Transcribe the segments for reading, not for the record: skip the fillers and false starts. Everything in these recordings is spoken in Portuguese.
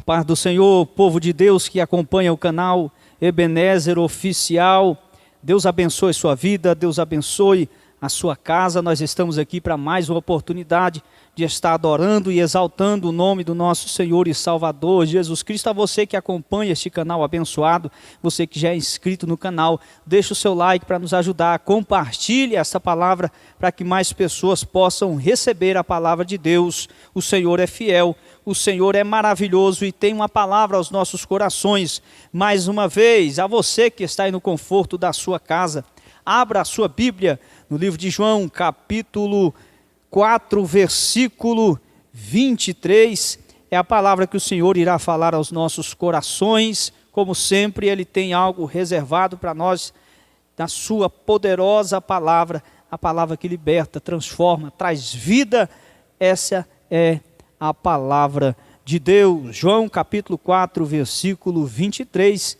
paz do Senhor, povo de Deus que acompanha o canal Ebenezer Oficial. Deus abençoe sua vida, Deus abençoe a sua casa. Nós estamos aqui para mais uma oportunidade de estar adorando e exaltando o nome do nosso Senhor e Salvador Jesus Cristo. A você que acompanha este canal abençoado, você que já é inscrito no canal, deixa o seu like para nos ajudar, compartilhe essa palavra para que mais pessoas possam receber a palavra de Deus. O Senhor é fiel, o Senhor é maravilhoso e tem uma palavra aos nossos corações. Mais uma vez, a você que está aí no conforto da sua casa, abra a sua Bíblia no livro de João, capítulo 4, versículo 23, é a palavra que o Senhor irá falar aos nossos corações. Como sempre, Ele tem algo reservado para nós, na sua poderosa palavra, a palavra que liberta, transforma, traz vida. Essa é a palavra de Deus. João capítulo 4, versículo 23,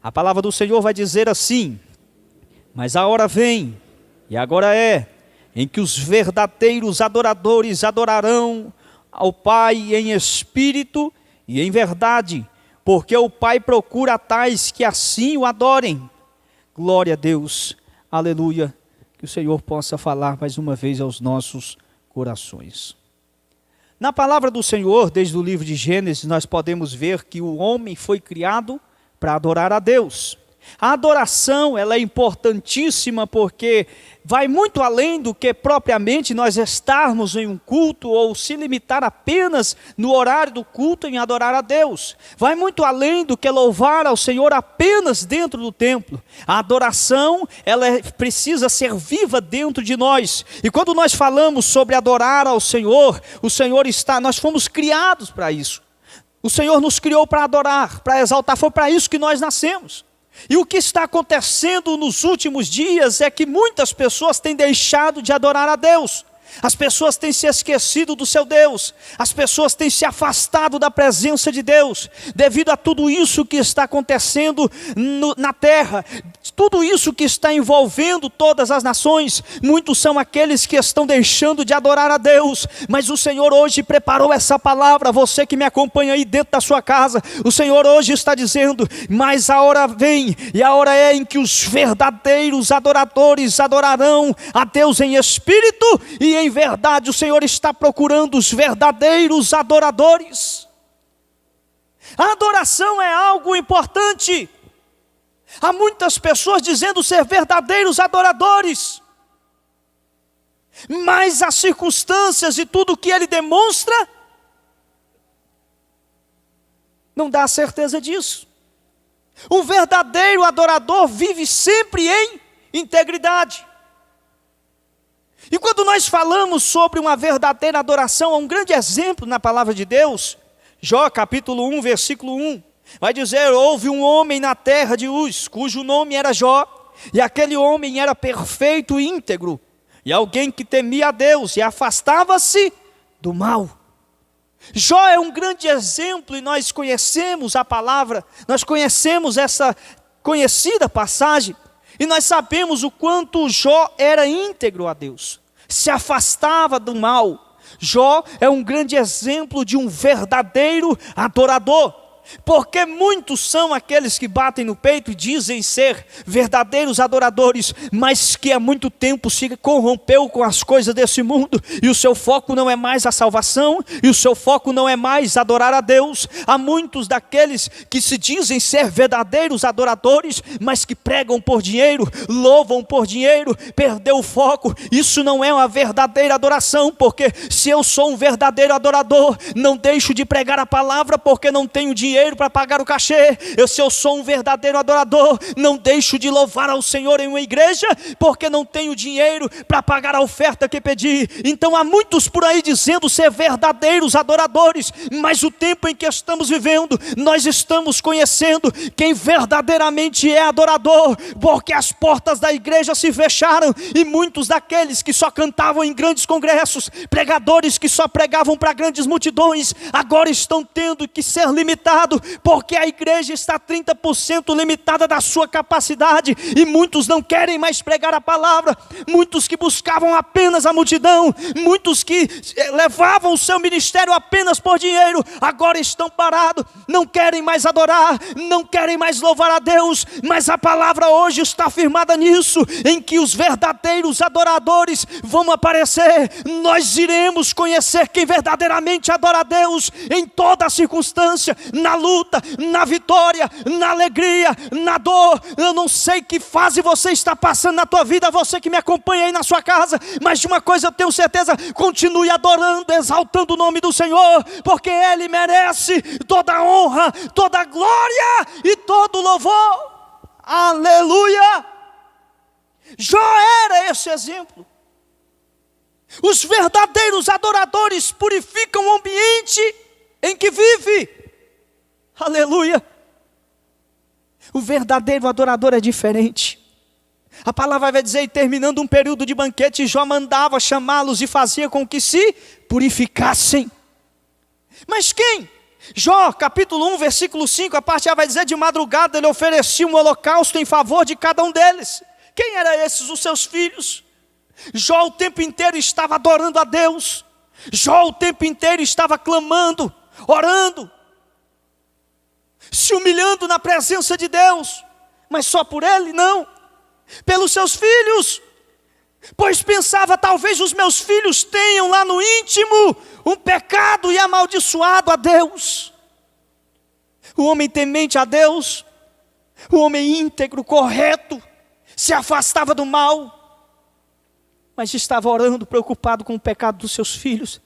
a palavra do Senhor vai dizer assim: mas a hora vem, e agora é, em que os verdadeiros adoradores adorarão ao Pai em espírito e em verdade, porque o Pai procura tais que assim o adorem. Glória a Deus, aleluia, que o Senhor possa falar mais uma vez aos nossos corações. Na palavra do Senhor, desde o livro de Gênesis, nós podemos ver que o homem foi criado para adorar a Deus. A adoração, ela é importantíssima porque vai muito além do que propriamente nós estarmos em um culto ou se limitar apenas no horário do culto em adorar a Deus. Vai muito além do que louvar ao Senhor apenas dentro do templo. A adoração, ela precisa ser viva dentro de nós. E quando nós falamos sobre adorar ao Senhor, o Senhor nós fomos criados para isso. O Senhor nos criou para adorar, para exaltar, foi para isso que nós nascemos. E o que está acontecendo nos últimos dias é que muitas pessoas têm deixado de adorar a Deus. As pessoas têm se esquecido do seu Deus. As pessoas têm se afastado da presença de Deus. Devido a tudo isso que está acontecendo na terra, tudo isso que está envolvendo todas as nações, muitos são aqueles que estão deixando de adorar a Deus. Mas o Senhor hoje preparou essa palavra, você que me acompanha aí dentro da sua casa, o Senhor hoje está dizendo: mas a hora vem, e a hora é em que os verdadeiros adoradores adorarão a Deus em espírito e em verdade. O Senhor está procurando os verdadeiros adoradores. A adoração é algo importante. Há muitas pessoas dizendo ser verdadeiros adoradores, mas as circunstâncias e tudo que ele demonstra não dá certeza disso. Um verdadeiro adorador vive sempre em integridade. E quando nós falamos sobre uma verdadeira adoração, há um grande exemplo na palavra de Deus. Jó capítulo 1, versículo 1, vai dizer: houve um homem na terra de Uz, cujo nome era Jó, e aquele homem era perfeito e íntegro, e alguém que temia a Deus e afastava-se do mal. Jó é um grande exemplo, e nós conhecemos a palavra, nós conhecemos essa conhecida passagem, e nós sabemos o quanto Jó era íntegro a Deus, se afastava do mal. Jó é um grande exemplo de um verdadeiro adorador. Porque muitos são aqueles que batem no peito e dizem ser verdadeiros adoradores, mas que há muito tempo se corrompeu com as coisas desse mundo, e o seu foco não é mais a salvação, e o seu foco não é mais adorar a Deus. Há muitos daqueles que se dizem ser verdadeiros adoradores, mas que pregam por dinheiro, louvam por dinheiro, perdeu o foco. Isso não é uma verdadeira adoração, porque se eu sou um verdadeiro adorador, não deixo de pregar a palavra porque não tenho dinheiro para pagar o cachê. Se eu sou um verdadeiro adorador, não deixo de louvar ao Senhor em uma igreja porque não tenho dinheiro para pagar a oferta que pedi. Então há muitos por aí dizendo ser verdadeiros adoradores, mas o tempo em que estamos vivendo, nós estamos conhecendo quem verdadeiramente é adorador, porque as portas da igreja se fecharam, e muitos daqueles que só cantavam em grandes congressos, pregadores que só pregavam para grandes multidões, agora estão tendo que ser limitados parado, porque a igreja está 30% limitada da sua capacidade, e muitos não querem mais pregar a palavra, muitos que buscavam apenas a multidão, muitos que levavam o seu ministério apenas por dinheiro, agora estão parados, não querem mais adorar, não querem mais louvar a Deus, mas a palavra hoje está firmada nisso, em que os verdadeiros adoradores vão aparecer. Nós iremos conhecer quem verdadeiramente adora a Deus em toda a circunstância, na luta, na vitória, na alegria, na dor. Eu não sei que fase você está passando na tua vida, você que me acompanha aí na sua casa, mas de uma coisa eu tenho certeza: continue adorando, exaltando o nome do Senhor, porque Ele merece toda a honra, toda a glória e todo o louvor. Aleluia! Jó era esse exemplo. Os verdadeiros adoradores purificam o ambiente em que vive. Aleluia! O verdadeiro adorador é diferente. A palavra vai dizer, e terminando um período de banquete, Jó mandava chamá-los e fazia com que se purificassem. Mas quem? Jó, capítulo 1, versículo 5, a parte A vai dizer: de madrugada ele oferecia um holocausto em favor de cada um deles. Quem eram esses? Os seus filhos. Jó o tempo inteiro estava adorando a Deus. Jó o tempo inteiro estava clamando, orando, se humilhando na presença de Deus. Mas só por ele? Não. Pelos seus filhos. Pois pensava, talvez os meus filhos tenham lá no íntimo um pecado e amaldiçoado a Deus. O homem temente a Deus, o homem íntegro, correto, se afastava do mal, mas estava orando, preocupado com o pecado dos seus filhos.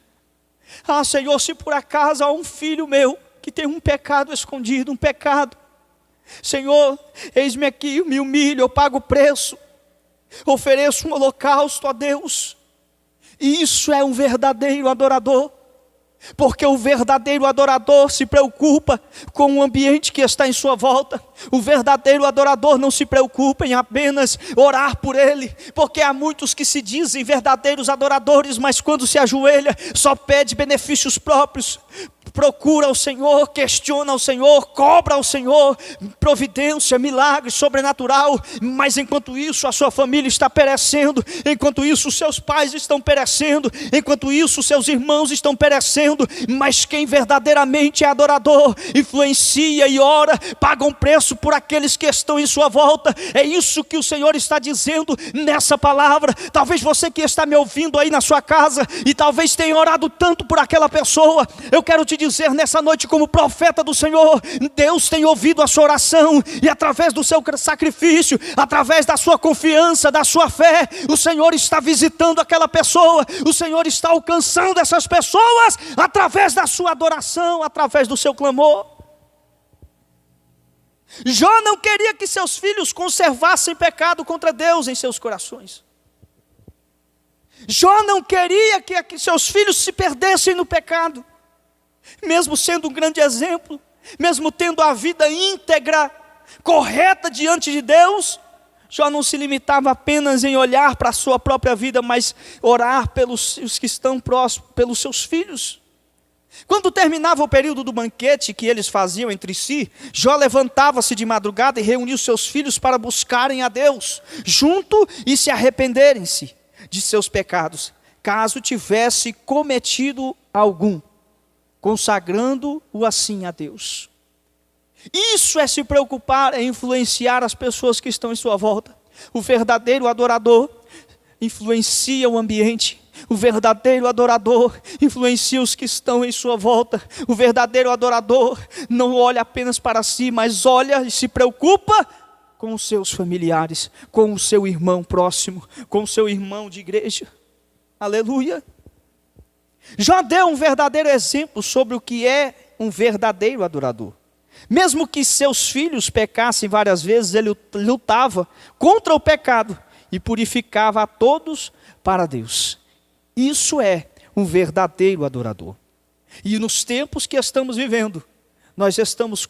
Ah, Senhor, se por acaso há um filho meu que tem um pecado escondido, um pecado, Senhor, eis-me aqui, me humilho, eu pago o preço, ofereço um holocausto a Deus. E isso é um verdadeiro adorador, porque o verdadeiro adorador se preocupa com o ambiente que está em sua volta. O verdadeiro adorador não se preocupa em apenas orar por ele, porque há muitos que se dizem verdadeiros adoradores, mas quando se ajoelha só pede benefícios próprios. Procura o Senhor, questiona o Senhor, cobra ao Senhor providência, milagre sobrenatural, mas enquanto isso a sua família está perecendo, enquanto isso os seus pais estão perecendo, enquanto isso os seus irmãos estão perecendo. Mas quem verdadeiramente é adorador, influencia e ora, paga um preço por aqueles que estão em sua volta. É isso que o Senhor está dizendo nessa palavra. Talvez você que está me ouvindo aí na sua casa, e talvez tenha orado tanto por aquela pessoa, eu quero te dizer nessa noite, como profeta do Senhor, Deus tem ouvido a sua oração, e através do seu sacrifício, através da sua confiança, da sua fé, o Senhor está visitando aquela pessoa, o Senhor está alcançando essas pessoas, através da sua adoração, através do seu clamor. Jó não queria que seus filhos conservassem pecado contra Deus em seus corações. Jó não queria que seus filhos se perdessem no pecado. Mesmo sendo um grande exemplo, mesmo tendo a vida íntegra, correta diante de Deus, Jó não se limitava apenas em olhar para a sua própria vida, mas orar pelos os que estão próximos, pelos seus filhos. Quando terminava o período do banquete que eles faziam entre si, Jó levantava-se de madrugada e reunia os seus filhos para buscarem a Deus, junto e se arrependerem-se de seus pecados, caso tivesse cometido algum, consagrando-o assim a Deus. Isso é se preocupar em influenciar as pessoas que estão em sua volta. O verdadeiro adorador influencia o ambiente. O verdadeiro adorador influencia os que estão em sua volta. O verdadeiro adorador não olha apenas para si, mas olha e se preocupa com os seus familiares, com o seu irmão próximo, com o seu irmão de igreja. Aleluia! Jó deu um verdadeiro exemplo sobre o que é um verdadeiro adorador. Mesmo que seus filhos pecassem várias vezes, ele lutava contra o pecado e purificava a todos para Deus. Isso é um verdadeiro adorador. E nos tempos que estamos vivendo, nós estamos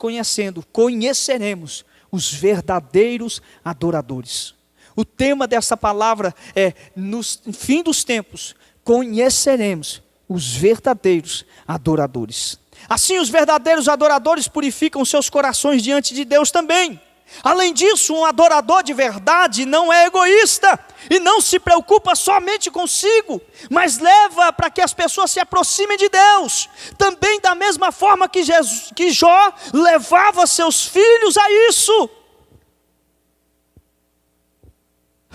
conheceremos os verdadeiros adoradores. O tema dessa palavra é: no fim dos tempos, conheceremos os verdadeiros adoradores. Assim os verdadeiros adoradores purificam seus corações diante de Deus também. Além disso, um adorador de verdade não é egoísta e não se preocupa somente consigo, mas leva para que as pessoas se aproximem de Deus. Também da mesma forma que Jó levava seus filhos a isso.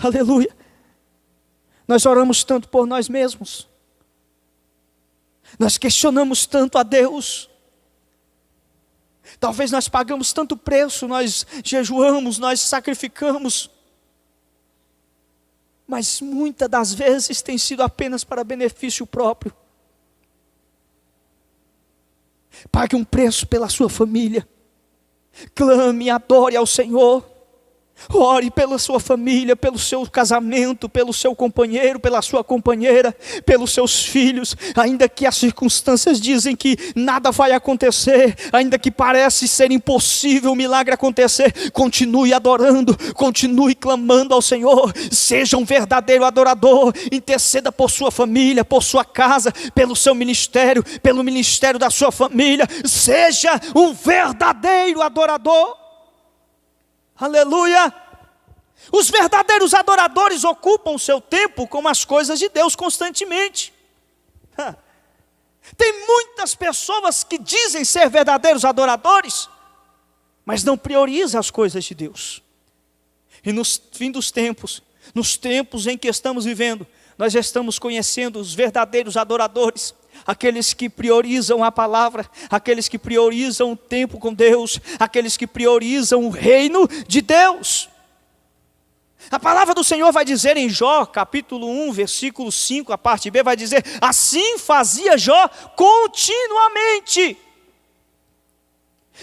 Aleluia. Nós oramos tanto por nós mesmos. Nós questionamos tanto a Deus. Talvez nós pagamos tanto preço, nós jejuamos, nós sacrificamos. Mas muitas das vezes tem sido apenas para benefício próprio. Pague um preço pela sua família. Clame e adore ao Senhor. Ore pela sua família, pelo seu casamento, pelo seu companheiro, pela sua companheira, pelos seus filhos. Ainda que as circunstâncias dizem que nada vai acontecer, ainda que parece ser impossível o milagre acontecer, continue adorando, continue clamando ao Senhor. Seja um verdadeiro adorador, interceda por sua família, por sua casa, pelo seu ministério, pelo ministério da sua família. Seja um verdadeiro adorador. Aleluia! Os verdadeiros adoradores ocupam o seu tempo com as coisas de Deus constantemente. Tem muitas pessoas que dizem ser verdadeiros adoradores, mas não priorizam as coisas de Deus. E no fim dos tempos, nos tempos em que estamos vivendo, nós já estamos conhecendo os verdadeiros adoradores. Aqueles que priorizam a palavra, aqueles que priorizam o tempo com Deus, aqueles que priorizam o reino de Deus. A palavra do Senhor vai dizer em Jó, capítulo 1, versículo 5, a parte B, vai dizer: assim fazia Jó continuamente.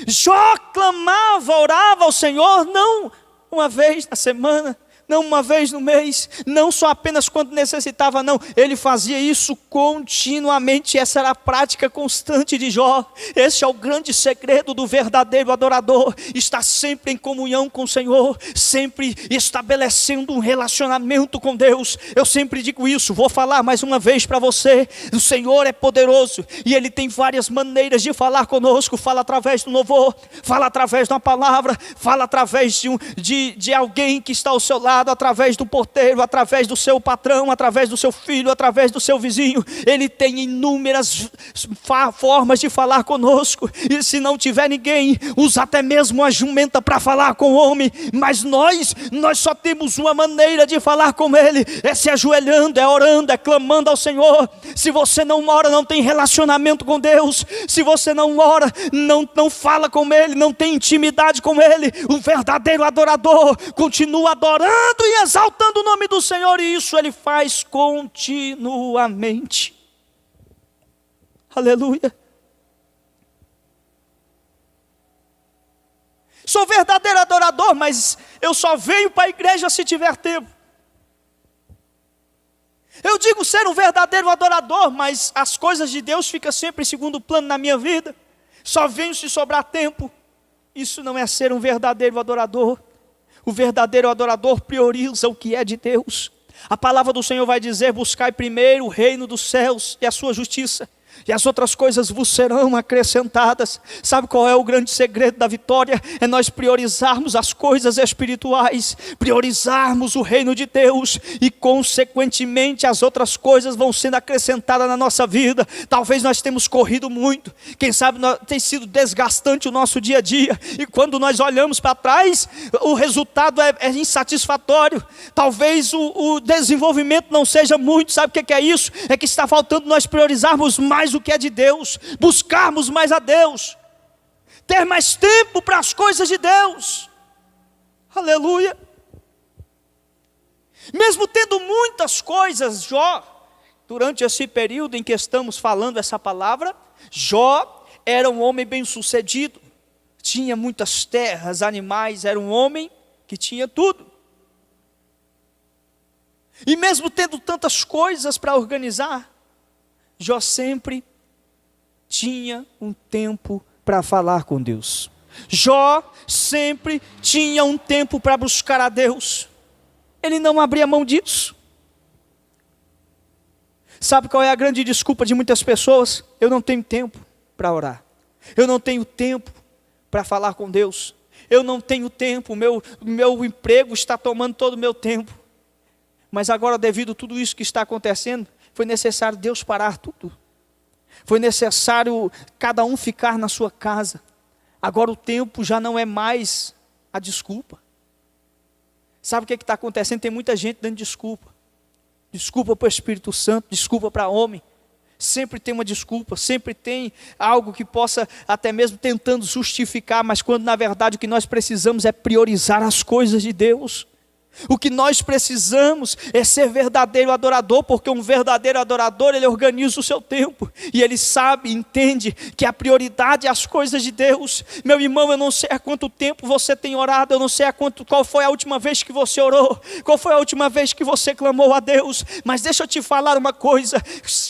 Jó clamava, orava ao Senhor, não uma vez na semana, não uma vez no mês, não só apenas quando necessitava, não. Ele fazia isso continuamente. Essa era a prática constante de Jó. Esse é o grande segredo do verdadeiro adorador. Está sempre em comunhão com o Senhor, sempre estabelecendo um relacionamento com Deus. Eu sempre digo isso, vou falar mais uma vez para você. O Senhor é poderoso e Ele tem várias maneiras de falar conosco. Fala através do louvor, fala através de uma palavra, fala através de alguém que está ao seu lado, através do porteiro, através do seu patrão, através do seu filho, através do seu vizinho. Ele tem inúmeras formas de falar conosco. E se não tiver ninguém, usa até mesmo a jumenta para falar com o homem. Mas nós só temos uma maneira de falar com Ele: é se ajoelhando, é orando, é clamando ao Senhor. Se você não ora, não tem relacionamento com Deus. Se você não ora, não fala com Ele, não tem intimidade com Ele. O verdadeiro adorador continua adorando e exaltando o nome do Senhor, e isso Ele faz continuamente. Aleluia. Sou verdadeiro adorador, mas eu só venho para a igreja se tiver tempo. Eu digo ser um verdadeiro adorador, mas as coisas de Deus ficam sempre em segundo plano na minha vida. Só venho se sobrar tempo. Isso não é ser um verdadeiro adorador. O verdadeiro adorador prioriza o que é de Deus. A palavra do Senhor vai dizer: buscai primeiro o reino dos céus e a sua justiça, e as outras coisas vos serão acrescentadas. Sabe qual é o grande segredo da vitória? É nós priorizarmos as coisas espirituais, priorizarmos o reino de Deus, e consequentemente as outras coisas vão sendo acrescentadas na nossa vida. Talvez nós temos corrido muito, quem sabe tem sido desgastante o nosso dia a dia, e quando nós olhamos para trás, o resultado é insatisfatório. Talvez o desenvolvimento não seja muito. Sabe o que é isso? É que está faltando nós priorizarmos mais o que é de Deus, buscarmos mais a Deus, ter mais tempo para as coisas de Deus. Aleluia. Mesmo tendo muitas coisas, Jó, durante esse período em que estamos falando essa palavra, Jó era um homem bem sucedido, tinha muitas terras, animais, era um homem que tinha tudo. E mesmo tendo tantas coisas para organizar, Jó sempre tinha um tempo para falar com Deus. Jó sempre tinha um tempo para buscar a Deus. Ele não abria mão disso. Sabe qual é a grande desculpa de muitas pessoas? Eu não tenho tempo para orar. Eu não tenho tempo para falar com Deus. Eu não tenho tempo, meu emprego está tomando todo o meu tempo. Mas agora, devido a tudo isso que está acontecendo, foi necessário Deus parar tudo. Foi necessário cada um ficar na sua casa. Agora o tempo já não é mais a desculpa. Sabe o que está acontecendo? Tem muita gente dando desculpa. Desculpa para o Espírito Santo, desculpa para homem. Sempre tem uma desculpa, sempre tem algo que possa até mesmo tentando justificar, mas quando na verdade o que nós precisamos é priorizar as coisas de Deus. O que nós precisamos é ser verdadeiro adorador, porque um verdadeiro adorador, ele organiza o seu tempo, e ele sabe, entende que a prioridade é as coisas de Deus. Meu irmão, eu não sei há quanto tempo você tem orado, eu não sei qual foi a última vez que você orou, qual foi a última vez que você clamou a Deus, mas deixa eu te falar uma coisa,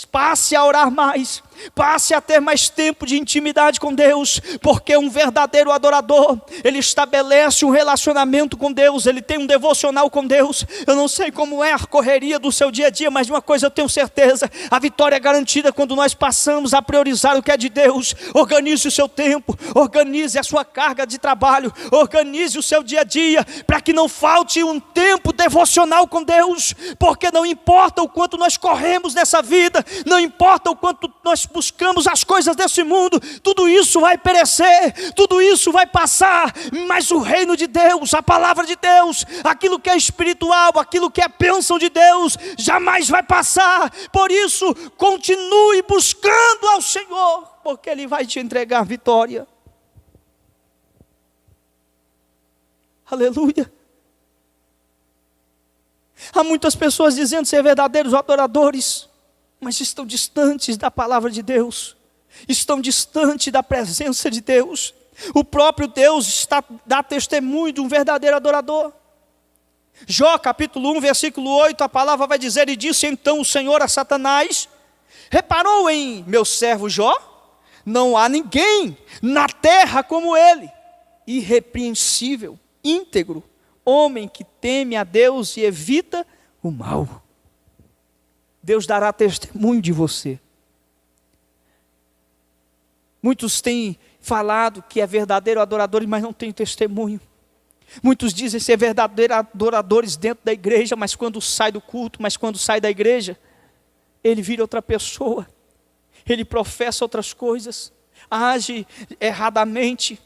passe a orar mais, passe a ter mais tempo de intimidade com Deus, porque um verdadeiro adorador, ele estabelece um relacionamento com Deus, ele tem um devocional com Deus. Eu não sei como é a correria do seu dia a dia, mas de uma coisa eu tenho certeza, a vitória é garantida quando nós passamos a priorizar o que é de Deus. Organize o seu tempo, organize a sua carga de trabalho, organize o seu dia a dia, para que não falte um tempo devocional com Deus, porque não importa o quanto nós corremos nessa vida, não importa o quanto nós buscamos as coisas desse mundo, tudo isso vai perecer, tudo isso vai passar, mas o reino de Deus, a palavra de Deus, aquilo que é espiritual, aquilo que é bênção de Deus, jamais vai passar. Por isso, continue buscando ao Senhor, porque Ele vai te entregar vitória. Aleluia. Há muitas pessoas dizendo ser verdadeiros adoradores, mas estão distantes da palavra de Deus, estão distantes da presença de Deus. O próprio Deus dá testemunho de um verdadeiro adorador. Jó capítulo 1 versículo 8, a palavra vai dizer: e disse então o Senhor a Satanás: reparou em meu servo Jó? Não há ninguém na terra como ele, irrepreensível, íntegro, homem que teme a Deus e evita o mal. Deus dará testemunho de você. Muitos têm falado que é verdadeiro adorador, mas não tem testemunho. Muitos dizem ser verdadeiros adoradores dentro da igreja, mas quando sai do culto, mas quando sai da igreja, ele vira outra pessoa, ele professa outras coisas, age erradamente,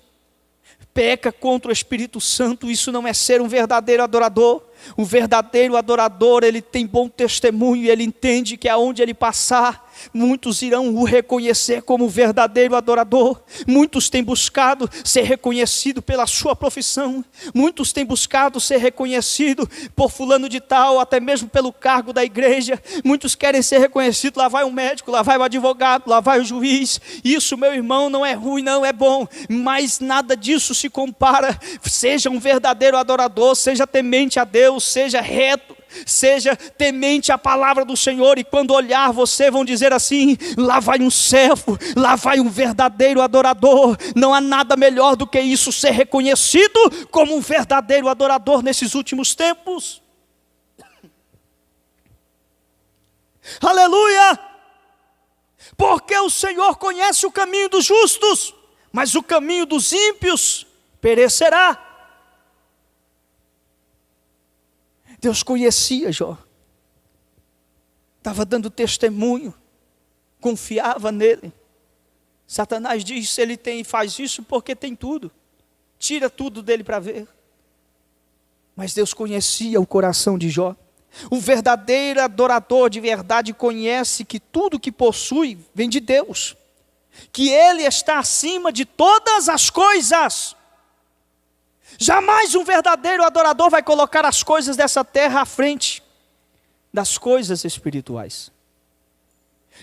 peca contra o Espírito Santo. Isso não é ser um verdadeiro adorador. O verdadeiro adorador, ele tem bom testemunho, ele entende que aonde ele passar, muitos irão o reconhecer como verdadeiro adorador. Muitos têm buscado ser reconhecido pela sua profissão, muitos têm buscado ser reconhecido por fulano de tal, até mesmo pelo cargo da igreja. Muitos querem ser reconhecidos, lá vai o médico, lá vai o advogado, lá vai o juiz. Isso, meu irmão, não é ruim, não é bom, mas nada disso se compara. Seja um verdadeiro adorador, seja temente a Deus, seja reto, seja temente à palavra do Senhor, e quando olhar você vão dizer assim: lá vai um servo, lá vai um verdadeiro adorador. Não há nada melhor do que isso, ser reconhecido como um verdadeiro adorador nesses últimos tempos. Aleluia! Porque o Senhor conhece o caminho dos justos, mas o caminho dos ímpios perecerá. Deus conhecia Jó, estava dando testemunho, confiava nele. Satanás diz: ele faz isso porque tem tudo, tira tudo dele para ver. Mas Deus conhecia o coração de Jó. O verdadeiro adorador de verdade conhece que tudo que possui vem de Deus, que Ele está acima de todas as coisas. Jamais um verdadeiro adorador vai colocar as coisas dessa terra à frente das coisas espirituais.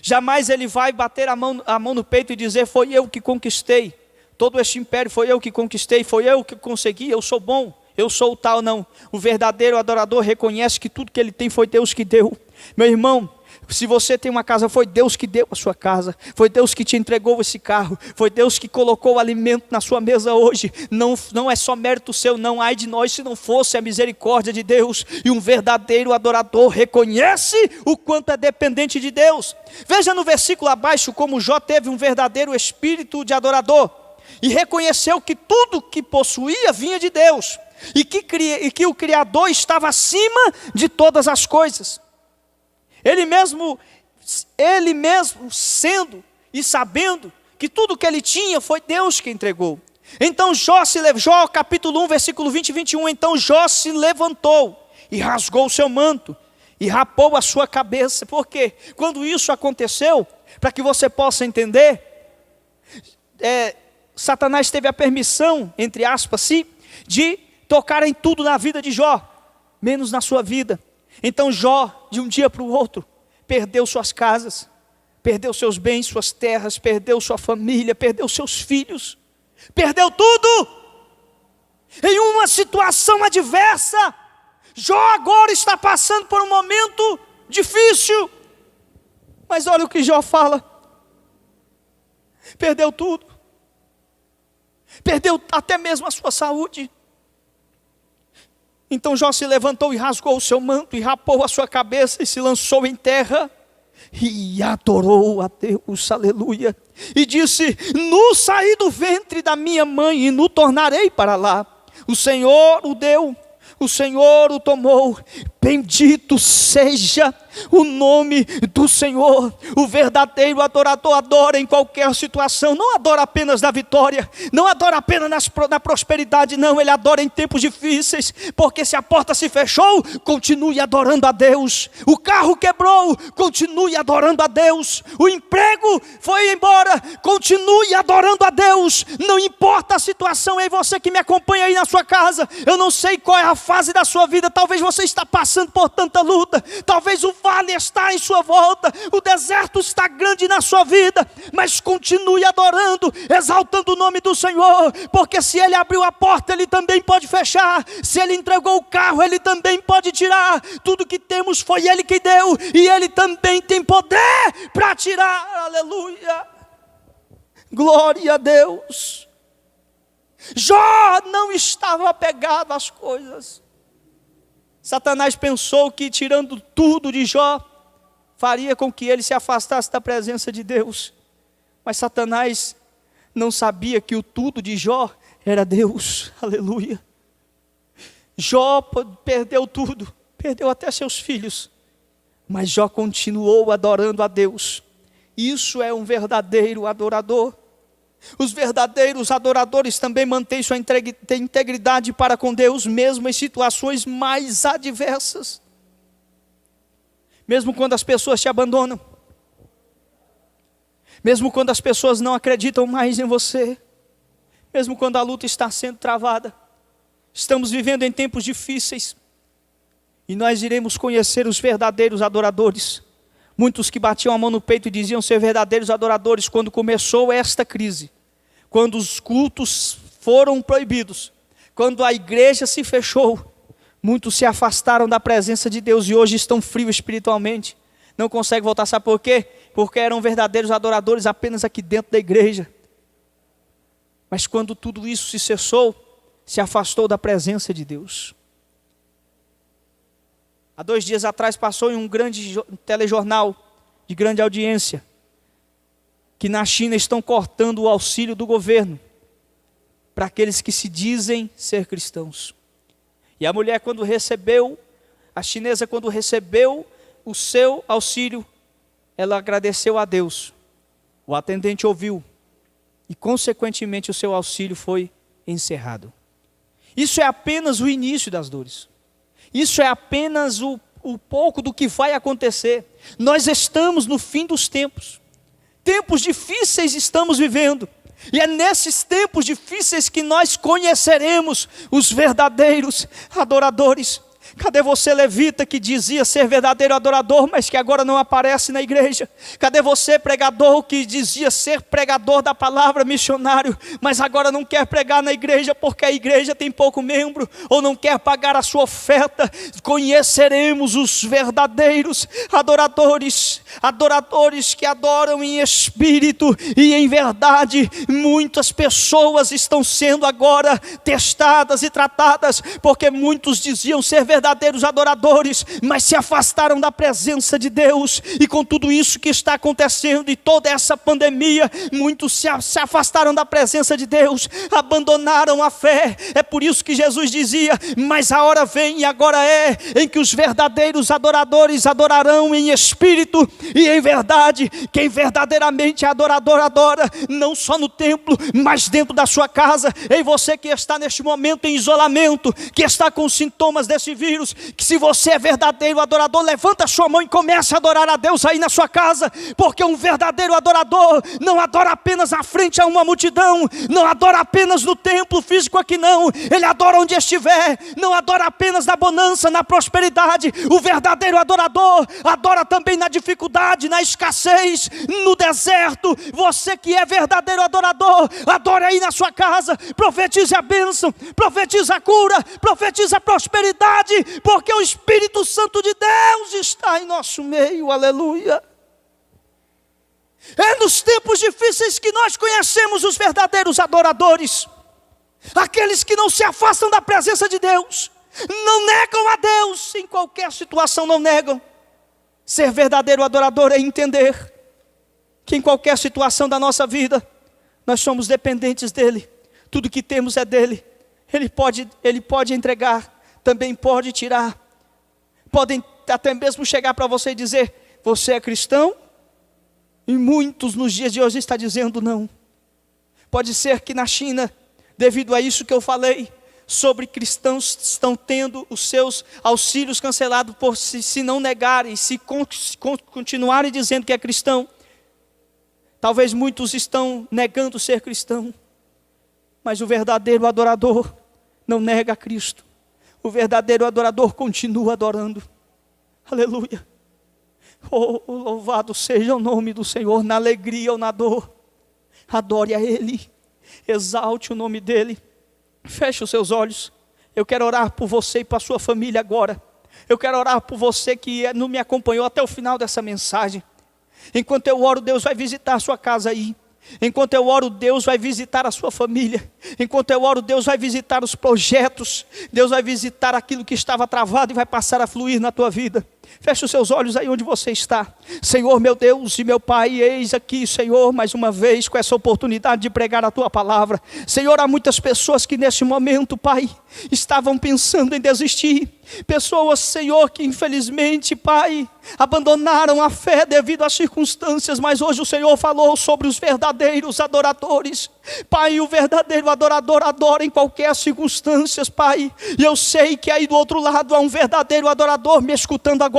Jamais ele vai bater a mão no peito e dizer: foi eu que conquistei todo este império, foi eu que conquistei, foi eu que consegui, eu sou bom, eu sou o tal. Não, o verdadeiro adorador reconhece que tudo que ele tem foi Deus que deu. Meu irmão, Se você tem uma casa, foi Deus que deu a sua casa, foi Deus que te entregou esse carro, foi Deus que colocou o alimento na sua mesa hoje. Não é só mérito seu, não. Ai de nós se não fosse a misericórdia de Deus. E um verdadeiro adorador reconhece o quanto é dependente de Deus. Veja no versículo abaixo como Jó teve um verdadeiro espírito de adorador e reconheceu que tudo que possuía vinha de Deus e que o Criador estava acima de todas as coisas. Ele mesmo sendo e sabendo que tudo que ele tinha foi Deus que entregou. Então Jó capítulo 1, versículo 20 e 21, então Jó se levantou e rasgou o seu manto e rapou a sua cabeça. Por quê? Quando isso aconteceu, para que você possa entender, Satanás teve a permissão, entre aspas, de tocar em tudo na vida de Jó, menos na sua vida. Então Jó, de um dia para o outro, perdeu suas casas, perdeu seus bens, suas terras, perdeu sua família, perdeu seus filhos, perdeu tudo. Em uma situação adversa, Jó agora está passando por um momento difícil. Mas olha o que Jó fala: perdeu tudo, perdeu até mesmo a sua saúde. Então Jó se levantou e rasgou o seu manto e rapou a sua cabeça e se lançou em terra e adorou a Deus, aleluia. E disse: nu saí do ventre da minha mãe e nu tornarei para lá. O Senhor o deu, o Senhor o tomou. Bendito seja o nome do Senhor. O verdadeiro adorador adora em qualquer situação. Não adora apenas na vitória, não adora apenas na prosperidade, não. Ele adora em tempos difíceis, porque se a porta se fechou, continue adorando a Deus. O carro quebrou, continue adorando a Deus. O emprego foi embora, continue adorando a Deus. Não importa a situação. Ei, você que me acompanha aí na sua casa, eu não sei qual é a fase da sua vida. Talvez você está passando por tanta luta, talvez o vale está em sua volta, o deserto está grande na sua vida, mas continue adorando, exaltando o nome do Senhor, porque se Ele abriu a porta, Ele também pode fechar. Se Ele entregou o carro, Ele também pode tirar. Tudo que temos foi Ele que deu, e Ele também tem poder para tirar, aleluia, glória a Deus. Jó não estava apegado às coisas. Satanás pensou que tirando tudo de Jó, faria com que ele se afastasse da presença de Deus. Mas Satanás não sabia que o tudo de Jó era Deus, aleluia. Jó perdeu tudo, perdeu até seus filhos, mas Jó continuou adorando a Deus. Isso é um verdadeiro adorador. Os verdadeiros adoradores também mantêm sua integridade para com Deus, mesmo em situações mais adversas. Mesmo quando as pessoas te abandonam, mesmo quando as pessoas não acreditam mais em você, mesmo quando a luta está sendo travada. Estamos vivendo em tempos difíceis, e nós iremos conhecer os verdadeiros adoradores. Muitos que batiam a mão no peito e diziam ser verdadeiros adoradores quando começou esta crise, quando os cultos foram proibidos, quando a igreja se fechou, muitos se afastaram da presença de Deus e hoje estão frios espiritualmente, não conseguem voltar. Sabe por quê? Porque eram verdadeiros adoradores apenas aqui dentro da igreja, mas quando tudo isso se cessou, se afastou da presença de Deus. Há 2 dias atrás passou em um grande telejornal de grande audiência que na China estão cortando o auxílio do governo para aqueles que se dizem ser cristãos. E a mulher a chinesa quando recebeu o seu auxílio, ela agradeceu a Deus. O atendente ouviu e consequentemente o seu auxílio foi encerrado. Isso é apenas o início das dores. Isso é apenas o pouco do que vai acontecer. Nós estamos no fim dos tempos. Tempos difíceis estamos vivendo. E é nesses tempos difíceis que nós conheceremos os verdadeiros adoradores. Cadê você, levita, que dizia ser verdadeiro adorador, mas que agora não aparece na igreja? Cadê você, pregador, que dizia ser pregador da palavra, missionário, mas agora não quer pregar na igreja porque a igreja tem pouco membro, ou não quer pagar a sua oferta? Conheceremos os verdadeiros adoradores, adoradores que adoram em espírito e em verdade. Muitas pessoas estão sendo agora testadas e tratadas, porque muitos diziam ser verdadeiros adoradores, mas se afastaram da presença de Deus. E com tudo isso que está acontecendo e toda essa pandemia, muitos se afastaram da presença de Deus, abandonaram a fé. É por isso que Jesus dizia: mas a hora vem, e agora é, em que os verdadeiros adoradores adorarão em espírito e em verdade. Quem verdadeiramente é adorador, adora não só no templo, mas dentro da sua casa. Ei, você que está neste momento em isolamento, que está com sintomas desse vírus, que se você é verdadeiro adorador, levanta a sua mão e comece a adorar a Deus aí na sua casa, porque um verdadeiro adorador não adora apenas à frente a uma multidão, não adora apenas no templo físico aqui não, ele adora onde estiver, não adora apenas na bonança, na prosperidade. O verdadeiro adorador adora também na dificuldade, na escassez, no deserto. Você que é verdadeiro adorador, adore aí na sua casa, profetize a bênção, profetize a cura, profetize a prosperidade, porque o Espírito Santo de Deus está em nosso meio, aleluia. É nos tempos difíceis que nós conhecemos os verdadeiros adoradores, aqueles que não se afastam da presença de Deus, não negam a Deus, em qualquer situação não negam. Ser verdadeiro adorador é entender que em qualquer situação da nossa vida, nós somos dependentes dEle, tudo que temos é dEle. Ele pode entregar, também pode tirar. Podem até mesmo chegar para você e dizer: você é cristão? E muitos nos dias de hoje está dizendo não. Pode ser que na China, devido a isso que eu falei, sobre cristãos estão tendo os seus auxílios cancelados por se não negarem, se continuarem dizendo que é cristão. Talvez muitos estão negando ser cristão, mas o verdadeiro adorador não nega a Cristo. O verdadeiro adorador continua adorando. Aleluia. Oh, louvado seja o nome do Senhor, na alegria ou na dor. Adore a Ele, exalte o nome dEle. Feche os seus olhos. Eu quero orar por você e para a sua família agora. Eu quero orar por você que não me acompanhou até o final dessa mensagem. Enquanto eu oro, Deus vai visitar a sua casa aí. Enquanto eu oro, Deus vai visitar a sua família. Enquanto eu oro, Deus vai visitar os projetos. Deus vai visitar aquilo que estava travado e vai passar a fluir na tua vida. Feche os seus olhos aí onde você está. Senhor, meu Deus e meu Pai, eis aqui, Senhor, mais uma vez com essa oportunidade de pregar a Tua palavra. Senhor, há muitas pessoas que neste momento, Pai, estavam pensando em desistir. Pessoas, Senhor, que infelizmente, Pai, abandonaram a fé devido às circunstâncias, mas hoje o Senhor falou sobre os verdadeiros adoradores. Pai, o verdadeiro adorador adora em qualquer circunstância, Pai, e eu sei que aí do outro lado há um verdadeiro adorador me escutando agora.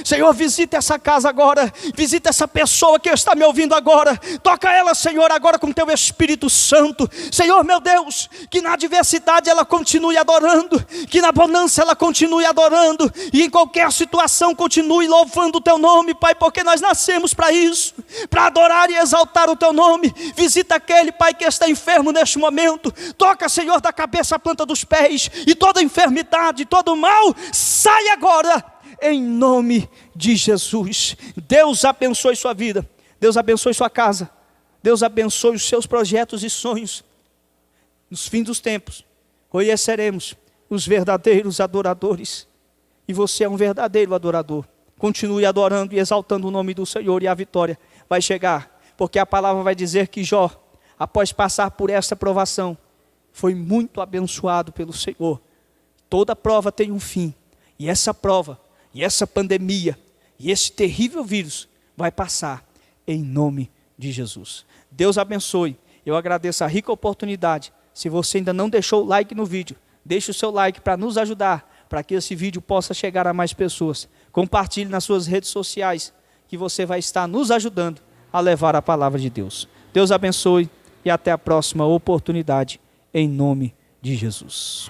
Senhor, visita essa casa agora, visita essa pessoa que está me ouvindo agora, toca ela, Senhor, agora com Teu Espírito Santo. Senhor, meu Deus, que na adversidade ela continue adorando, que na bonança ela continue adorando, e em qualquer situação continue louvando o Teu nome, Pai, porque nós nascemos para isso, para adorar e exaltar o Teu nome. Visita aquele, Pai, que está enfermo neste momento, toca, Senhor, da cabeça à planta dos pés, e toda enfermidade, todo mal, sai agora, em nome de Jesus. Deus abençoe sua vida, Deus abençoe sua casa, Deus abençoe os seus projetos e sonhos. Nos fins dos tempos, conheceremos os verdadeiros adoradores, e você é um verdadeiro adorador. Continue adorando e exaltando o nome do Senhor, e a vitória vai chegar, porque a palavra vai dizer que Jó, após passar por essa provação, foi muito abençoado pelo Senhor. Toda prova tem um fim, e essa prova, e essa pandemia, e esse terrível vírus vai passar em nome de Jesus. Deus abençoe. Eu agradeço a rica oportunidade. Se você ainda não deixou o like no vídeo, deixe o seu like para nos ajudar, para que esse vídeo possa chegar a mais pessoas. Compartilhe nas suas redes sociais, que você vai estar nos ajudando a levar a palavra de Deus. Deus abençoe e até a próxima oportunidade, em nome de Jesus.